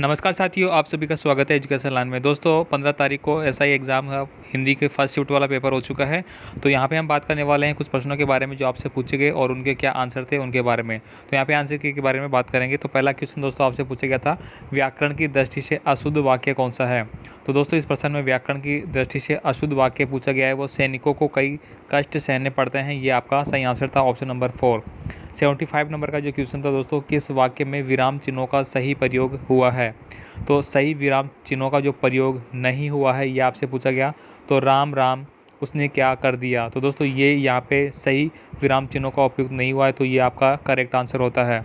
नमस्कार साथियों, आप सभी का स्वागत है एजुकेशन लाइन में। दोस्तों 15 तारीख को एसआई एग्ज़ाम हिंदी के फर्स्ट शिफ्ट वाला पेपर हो चुका है। तो यहाँ पे हम बात करने वाले हैं कुछ प्रश्नों के बारे में जो आपसे पूछे गए और उनके क्या आंसर थे उनके बारे में। तो यहाँ पे आंसर के बारे में बात करेंगे। तो पहला क्वेश्चन दोस्तों आपसे पूछा गया था, व्याकरण की दृष्टि से अशुद्ध वाक्य कौन सा है। तो दोस्तों इस प्रश्न में व्याकरण की दृष्टि से अशुद्ध वाक्य पूछा गया है, वो सैनिकों को कई कष्ट सहने पड़ते हैं। ये आपका सही आंसर था, ऑप्शन नंबर 4। 75 नंबर का जो क्वेश्चन था दोस्तों, किस वाक्य में विराम चिन्हों का सही प्रयोग हुआ है। तो सही विराम चिन्हों का जो प्रयोग नहीं हुआ है ये आपसे पूछा गया। तो राम राम उसने क्या कर दिया। तो दोस्तों ये यहाँ पे सही विराम चिन्हों का उपयोग नहीं हुआ है, तो ये आपका करेक्ट आंसर होता है।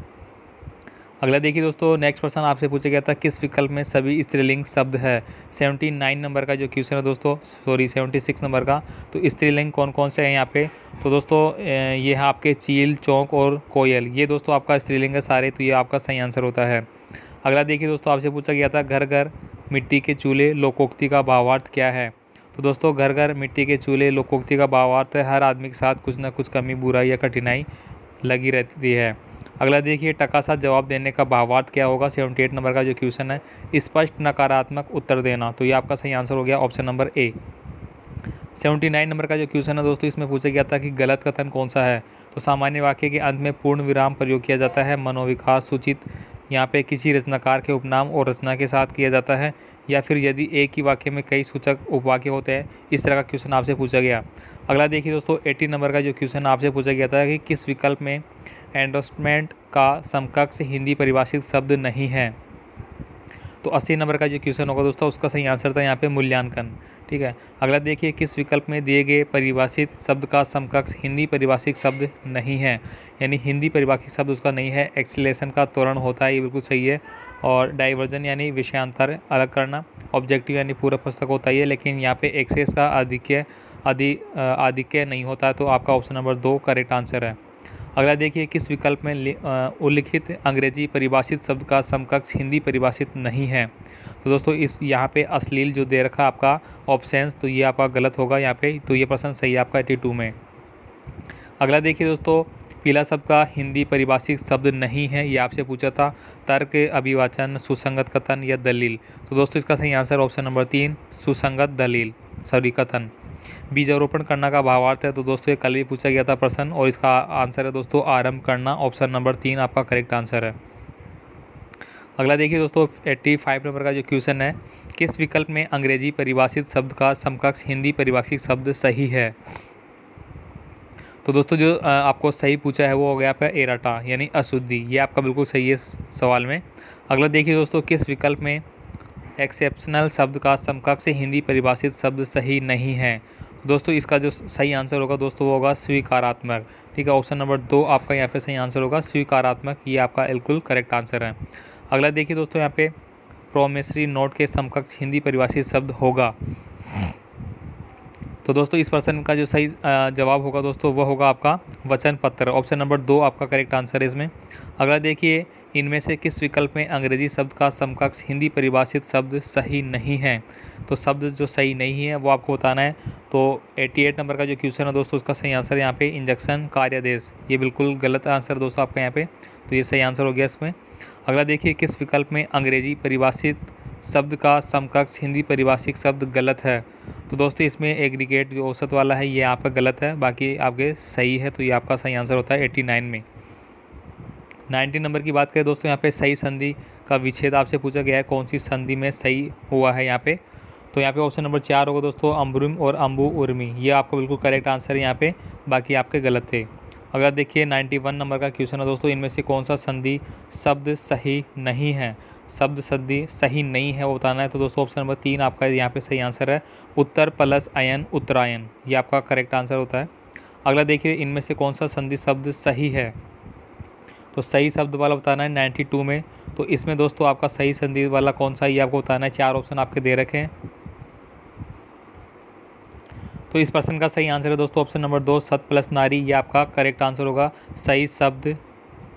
अगला देखिए दोस्तों, नेक्स्ट क्वेश्चन आपसे पूछा गया था, किस विकल्प में सभी स्त्रीलिंग शब्द है। 79 नंबर का जो क्वेश्चन है दोस्तों, 76 नंबर का। तो स्त्रीलिंग कौन कौन से हैं यहाँ पे। तो दोस्तों ये है आपके चील, चौंक और कोयल, ये दोस्तों आपका स्त्रीलिंग है सारे, तो ये आपका सही आंसर होता है। अगला देखिए दोस्तों, आपसे पूछा गया था, घर घर मिट्टी के चूल्हे लोकोक्ति का भावार्थ क्या है। तो दोस्तों घर घर मिट्टी के चूल्हे लोकोक्ति का भावार्थ है, हर आदमी के साथ कुछ ना कुछ कमी, बुराई या कठिनाई लगी रहती है। अगला देखिए, टका साथ जवाब देने का भावार्थ क्या होगा। 78 नंबर का जो क्वेश्चन है, स्पष्ट नकारात्मक उत्तर देना। तो ये आपका सही आंसर हो गया, ऑप्शन नंबर ए। 79 नंबर का जो क्वेश्चन है दोस्तों, इसमें पूछा गया था कि गलत कथन कौन सा है। तो सामान्य वाक्य के अंत में पूर्ण विराम प्रयोग किया जाता है। मनोविकास सूचित यहाँ पे किसी रचनाकार के उपनाम और रचना के साथ किया जाता है, या फिर यदि एक ही वाक्य में कई सूचक उपवाक्य होते हैं। इस तरह का क्वेश्चन आपसे पूछा गया। अगला देखिए दोस्तों, 80 नंबर का जो क्वेश्चन आपसे पूछा गया था कि किस विकल्प में एंडोर्समेंट का समकक्ष हिंदी परिभाषित शब्द नहीं है। तो 80 नंबर का जो क्वेश्चन होगा दोस्तों, उसका सही आंसर था यहाँ पे मूल्यांकन। ठीक है। अगला देखिए, किस विकल्प में दिए गए परिभाषित शब्द का समकक्ष हिंदी परिभाषित शब्द नहीं है। यानी हिंदी परिभाषित शब्द उसका नहीं है। एक्सीलेशन का त्वरण होता है, ये बिल्कुल सही है। और डाइवर्जन यानी विषयांतर अलग करना। ऑब्जेक्टिव यानी पूरा पुस्तक होता ही है, लेकिन यहाँ पे एक्सेस का आधिक्य नहीं होता है। तो आपका ऑप्शन नंबर 2 करेक्ट आंसर है। अगला देखिए, किस विकल्प में उल्लिखित अंग्रेजी परिभाषित शब्द का समकक्ष हिंदी परिभाषित नहीं है। तो दोस्तों इस यहाँ पे अश्लील जो दे रखा आपका ऑप्शंस, तो ये आपका गलत होगा यहाँ पे। तो ये प्रश्न सही है आपका 82 में। अगला देखिए दोस्तों, पीला शब्द का हिंदी परिभाषित शब्द नहीं है, ये आपसे पूछा था। तर्क, अभिवाचन, सुसंगत कथन या दलील। तो दोस्तों इसका सही आंसर ऑप्शन नंबर 3 सुसंगत दलील, सॉरी कथन। बीजारोपण करना का भावार्थ है। तो दोस्तों ये कल भी पूछा गया था प्रश्न, और इसका आंसर है दोस्तों आरंभ करना, ऑप्शन नंबर 3 आपका करेक्ट आंसर है। अगला देखिए दोस्तों, 85 नंबर का जो क्वेश्चन है, किस विकल्प में अंग्रेजी परिभाषित शब्द का समकक्ष हिंदी परिभाषित शब्द सही है। तो दोस्तों जो आपको सही पूछा है वो हो गया आपका एराटा यानी अशुद्धि, ये आपका बिल्कुल सही है सवाल में। अगला देखिए दोस्तों, किस विकल्प में एक्सेप्शनल शब्द का समकक्ष हिंदी परिभाषित शब्द सही नहीं है। तो दोस्तों इसका जो सही आंसर होगा दोस्तों वो होगा स्वीकारात्मक। ठीक है, ऑप्शन नंबर 2 आपका यहाँ पे सही आंसर होगा स्वीकारात्मक, ये आपका बिल्कुल करेक्ट आंसर है। अगला देखिए दोस्तों, यहाँ पे प्रोमिसरी नोट के समकक्ष हिंदी परिभाषित शब्द होगा। तो दोस्तों इस प्रश्न का जो सही जवाब होगा दोस्तों वह होगा आपका वचन पत्र, ऑप्शन नंबर 2 आपका करेक्ट आंसर है इसमें। अगला देखिए, इनमें से किस विकल्प में अंग्रेजी शब्द का समकक्ष हिंदी परिभाषित शब्द सही नहीं है। तो शब्द जो सही नहीं है वो आपको बताना है। तो 88 नंबर का जो क्वेश्चन है दोस्तों, उसका सही आंसर यहाँ पे इंजेक्शन कार्यादेश, ये बिल्कुल गलत आंसर दोस्तों आपका यहाँ पे। तो ये सही आंसर हो गया इसमें। अगला देखिए, किस विकल्प में अंग्रेजी परिभाषित शब्द का समकक्ष हिंदी परिभाषित शब्द गलत है। तो दोस्तों इसमें एग्रीगेट जो औसत वाला है ये आपका गलत है, बाकी आपके सही है। तो ये आपका सही आंसर होता है 89 में। 90 नंबर की बात करें दोस्तों, यहाँ पे सही संधि का विच्छेद आपसे पूछा गया है, कौन सी संधि में सही हुआ है यहाँ पे। तो यहाँ पे ऑप्शन नंबर 4 होगा दोस्तों अम्बुम और अम्बु उर्मी, ये आपका बिल्कुल करेक्ट आंसर है यहाँ पे, बाकी आपके गलत थे। अगर देखिए 91 नंबर का क्वेश्चन है दोस्तों, इनमें से कौन सा संधि शब्द सही नहीं है। शब्द संधि सही नहीं है वो बताना है। तो दोस्तों ऑप्शन नंबर 3 आपका यहाँ पे सही आंसर है उत्तर प्लस अयन उत्तरायण, ये आपका करेक्ट आंसर होता है। अगला देखिए, इनमें से कौन सा संधि शब्द सही है। तो सही शब्द वाला बताना है 92 में। तो इसमें दोस्तों आपका सही संधि वाला कौन सा, ये आपको बताना है। 4 ऑप्शन आपके दे रखे हैं। तो इस प्रश्न का सही आंसर है दोस्तों ऑप्शन नंबर 2 सत प्लस नारी, ये आपका करेक्ट आंसर होगा सही शब्द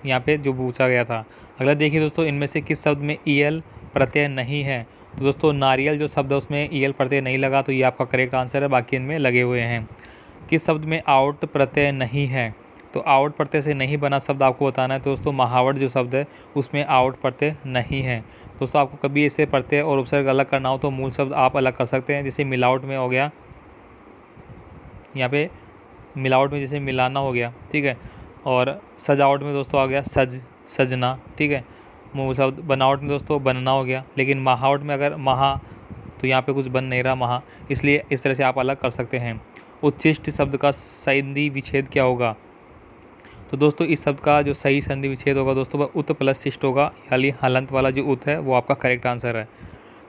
यहाँ पे जो पूछा गया था। अगला देखिए दोस्तों, इनमें से किस शब्द में ईएल प्रत्यय नहीं है। तो दोस्तों नारियल जो शब्द है उसमें ईएल प्रत्यय नहीं लगा, तो ये आपका करेक्ट आंसर है, बाकी इनमें लगे हुए हैं। किस शब्द में आउट प्रत्यय नहीं है। तो आवट प्रत्यय से नहीं बना शब्द आपको बताना है। तो दोस्तों महावट जो शब्द है उसमें आवट प्रत्यय नहीं है। दोस्तों आपको कभी ऐसे प्रत्यय और उपसर्ग अलग करना हो तो मूल शब्द आप अलग कर सकते हैं। जैसे मिलावट में हो गया, यहाँ पे मिलावट में जैसे मिलाना हो गया, ठीक है। और सजावट में दोस्तों आ गया सज, सजना, ठीक है। मूल शब्द बनावट में दोस्तों बनना हो गया। लेकिन महावट में अगर महा, तो यहाँ पे कुछ बन नहीं रहा महा, इसलिए इस तरह से आप अलग कर सकते हैं। उच्छिष्ट शब्द का संधि विच्छेद क्या होगा? तो दोस्तों इस शब्द का जो सही संधि विच्छेद होगा दोस्तों वह उत प्लस शिष्ट होगा, यानी हलंत वाला जो उत है वो आपका करेक्ट आंसर है।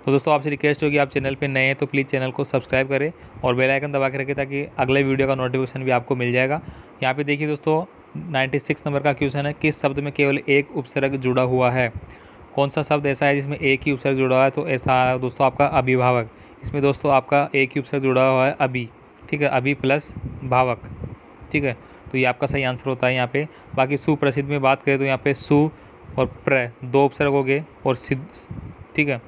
तो दोस्तों आपसे रिक्वेस्ट होगी, आप चैनल पे नए हैं तो प्लीज़ चैनल को सब्सक्राइब करें और बेल आइकन दबा के रखें ताकि अगले वीडियो का नोटिफिकेशन भी आपको मिल जाएगा। यहाँ पे देखिए दोस्तों 96 नंबर का क्वेश्चन है, किस शब्द में केवल एक उपसर्ग जुड़ा हुआ है? कौन सा शब्द ऐसा है जिसमें एक ही उपसर्ग जुड़ा हुआ है? तो ऐसा है दोस्तों आपका अभिभावक। इसमें दोस्तों आपका एक ही उपसर्ग जुड़ा हुआ है अभी, ठीक है, अभी प्लस भावक, ठीक है। तो ये आपका सही आंसर होता है यहाँ पे। बाकी सुप्रसिद्ध में बात करें तो यहाँ पे सु और प्र दो उपसर्ग हो गए और सिद्ध, ठीक है।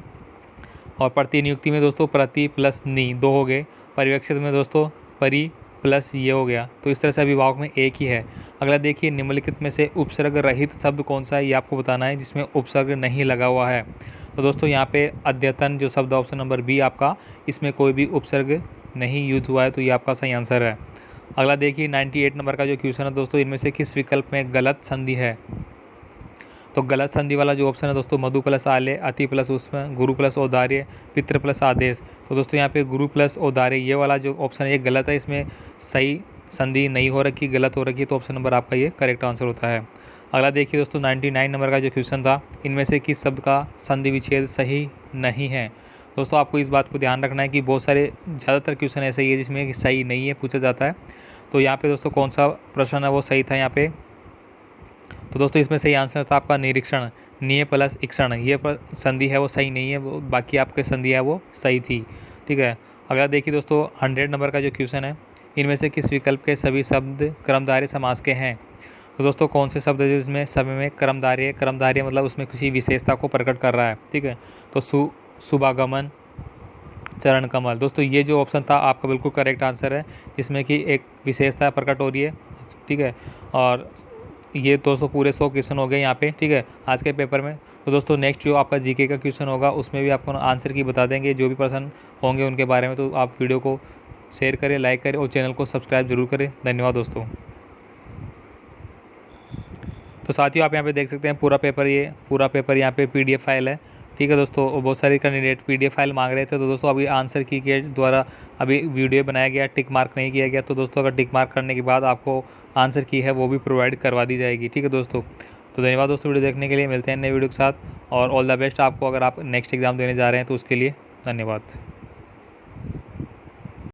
और प्रतिनियुक्ति में दोस्तों प्रति प्लस नी दो हो गए। परिवेक्षित में दोस्तों परि प्लस ये हो गया। तो इस तरह से अभिभावक में एक ही है। अगला देखिए निम्नलिखित में से उपसर्ग रहित शब्द कौन सा है, ये आपको बताना है जिसमें उपसर्ग नहीं लगा हुआ है। तो दोस्तों यहाँ पे अद्यतन जो शब्द ऑप्शन नंबर बी आपका, इसमें कोई भी उपसर्ग नहीं यूज हुआ है, तो ये आपका सही आंसर है। अगला देखिए 98 नंबर का जो क्वेश्चन है दोस्तों, इनमें से किस विकल्प में गलत संधि है? तो गलत संधि वाला जो ऑप्शन है दोस्तों मधु प्लस आले, अति प्लस उसमें, गुरु प्लस औदार्य, पितृ प्लस आदेश। तो दोस्तों यहाँ पे गुरु प्लस औदार्य ये वाला जो ऑप्शन है ये गलत है, इसमें सही संधि नहीं हो रखी, गलत हो रखी है। तो ऑप्शन नंबर आपका ये करेक्ट आंसर होता है। अगला देखिए दोस्तों 99 नंबर का जो क्वेश्चन था, इनमें से किस शब्द का संधि विच्छेद सही नहीं है? दोस्तों आपको इस बात को ध्यान रखना है कि बहुत सारे ज़्यादातर क्वेश्चन ऐसे ही है जिसमें सही नहीं है पूछा जाता है। तो यहाँ पे दोस्तों कौन सा प्रश्न है वो सही था यहाँ पे? तो दोस्तों इसमें सही आंसर था आपका निरीक्षण, निय प्लस इक्षण। ये संधि है वो सही नहीं है, वो बाकी आपके संधि है वो सही थी, ठीक है। अगला देखिए दोस्तों 100 नंबर का जो क्वेश्चन है, इनमें से किस विकल्प के सभी शब्द कर्मधारय समास के हैं? तो दोस्तों कौन से शब्द है जिसमें समय में कर्मधारय, कर्मधारय मतलब उसमें किसी विशेषता को प्रकट कर रहा है, ठीक है। तो शुभागमन, चरण कमल। दोस्तों ये जो ऑप्शन था आपका बिल्कुल करेक्ट आंसर है, जिसमें कि एक विशेषता प्रकट हो रही है, ठीक है। और ये दोस्तों पूरे 100 क्वेश्चन हो गए यहाँ पे, ठीक है, आज के पेपर में। तो दोस्तों नेक्स्ट जो आपका जीके का क्वेश्चन होगा उसमें भी आपको आंसर की बता देंगे, जो भी पर्सन होंगे उनके बारे में। तो आप वीडियो को शेयर करें, लाइक करें और चैनल को सब्सक्राइब जरूर करें। धन्यवाद दोस्तों। तो साथियों आप यहाँ पे देख सकते हैं पूरा पेपर यहाँ पे PDF फाइल है, ठीक है दोस्तों। बहुत सारे कैंडिडेट PDF फाइल मांग रहे थे, तो दोस्तों अभी आंसर की के द्वारा अभी वीडियो बनाया गया, टिक मार्क नहीं किया गया। तो दोस्तों अगर टिक मार्क करने के बाद आपको आंसर की है वो भी प्रोवाइड करवा दी जाएगी, ठीक है दोस्तों। तो धन्यवाद दोस्तों वीडियो देखने के लिए। मिलते हैं नए वीडियो के साथ और ऑल द बेस्ट आपको, अगर आप नेक्स्ट एग्ज़ाम देने जा रहे हैं तो उसके लिए धन्यवाद।